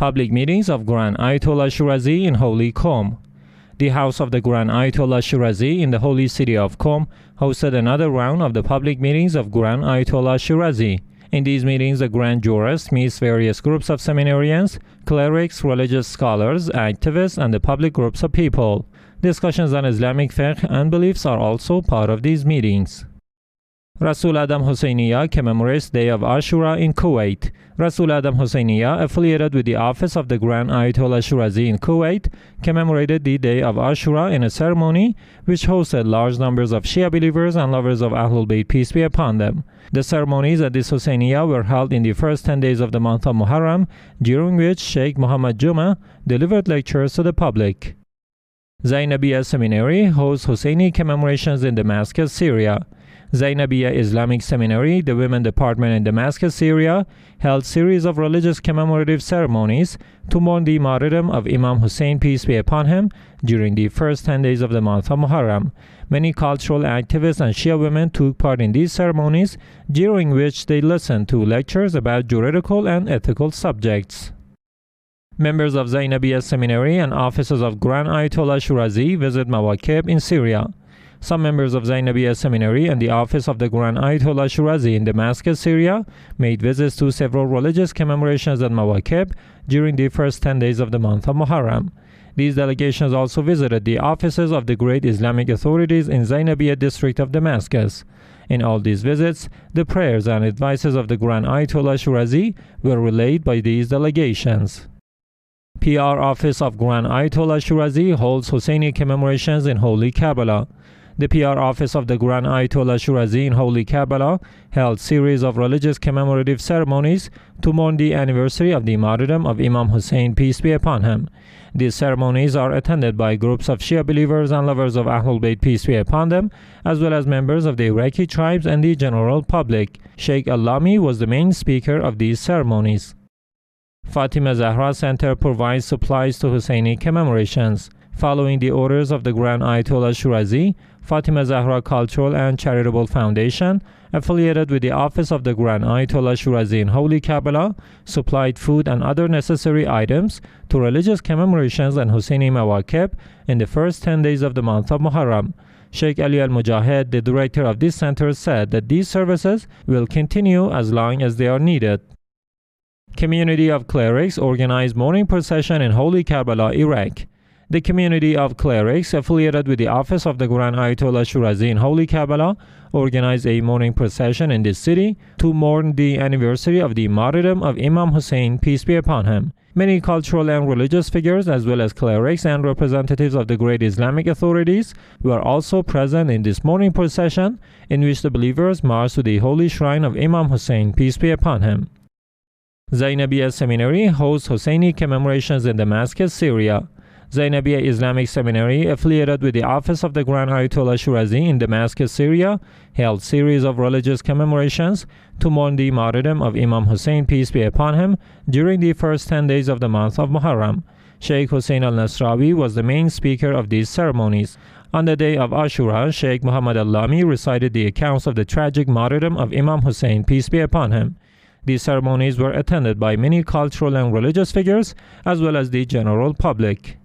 Public meetings of Grand Ayatollah Shirazi in Holy Qom. The house of the Grand Ayatollah Shirazi in the holy city of Qom hosted another round of the public meetings of Grand Ayatollah Shirazi. In these meetings, the Grand Jurist meets various groups of seminarians, clerics, religious scholars, activists, and the public groups of people. Discussions on Islamic fiqh and beliefs are also part of these meetings. Rasul Adham Husayniya commemorates Day of Ashura in Kuwait. Rasul Adham Husayniya, affiliated with the office of the Grand Ayatollah Shirazi in Kuwait, commemorated the Day of Ashura in a ceremony which hosted large numbers of Shia believers and lovers of Ahlul Bayt, peace be upon them. The ceremonies at this Husayniya were held in the first 10 days of the month of Muharram, during which Sheikh Muhammad Juma delivered lectures to the public. Zainabiya Seminary hosts Husseini commemorations in Damascus, Syria. Zainabiya Islamic Seminary, the women department in Damascus, Syria, held series of religious commemorative ceremonies to mourn the martyrdom of Imam Hussein, peace be upon him, during the first 10 days of the month of Muharram. Many cultural activists and Shia women took part in these ceremonies, during which they listened to lectures about juridical and ethical subjects. Members of Zainabiya Seminary and officers of Grand Ayatollah Shirazi visit Mawakib in Syria. Some members of Zainabiya Seminary and the office of the Grand Ayatollah Shirazi in Damascus, Syria, made visits to several religious commemorations at Mawakib during the first 10 days of the month of Muharram. These delegations also visited the offices of the great Islamic authorities in Zainabiya district of Damascus. In all these visits, the prayers and advices of the Grand Ayatollah Shirazi were relayed by these delegations. PR Office of Grand Ayatollah Shirazi holds Husseini commemorations in Holy Karbala. The PR Office of the Grand Ayatollah Shirazi in Holy Karbala held series of religious commemorative ceremonies to mourn the anniversary of the martyrdom of Imam Hussein, peace be upon him. These ceremonies are attended by groups of Shia believers and lovers of Ahlul Bayt, peace be upon them, as well as members of the Iraqi tribes and the general public. Sheikh Allami was the main speaker of these ceremonies. Fatima Zahra Center provides supplies to Husseini commemorations. Following the orders of the Grand Ayatollah Shirazi, Fatima Zahra Cultural and Charitable Foundation, affiliated with the office of the Grand Ayatollah Shirazi in Holy Karbala, supplied food and other necessary items to religious commemorations and Husseini Mawakib in the first 10 days of the month of Muharram. Sheikh Ali Al-Mujahid, the director of this center, said that these services will continue as long as they are needed. Community of Clerics organized mourning procession in Holy Karbala, Iraq. The community of clerics affiliated with the office of the Grand Ayatollah Shirazi in Holy Karbala organized a mourning procession in this city to mourn the anniversary of the martyrdom of Imam Hussein, peace be upon him. Many cultural and religious figures, as well as clerics and representatives of the great Islamic authorities, were also present in this mourning procession, in which the believers marched to the holy shrine of Imam Hussein, peace be upon him. Zainabiya Seminary hosts Husseini commemorations in Damascus, Syria. Zainabiya Islamic Seminary, affiliated with the office of the Grand Ayatollah Shirazi in Damascus, Syria, held series of religious commemorations to mourn the martyrdom of Imam Hussein, peace be upon him, during the first 10 days of the month of Muharram. Sheikh Hussein al-Nasrawi was the main speaker of these ceremonies. On the day of Ashura, Sheikh Muhammad al-Lami recited the accounts of the tragic martyrdom of Imam Hussein, peace be upon him. These ceremonies were attended by many cultural and religious figures, as well as the general public.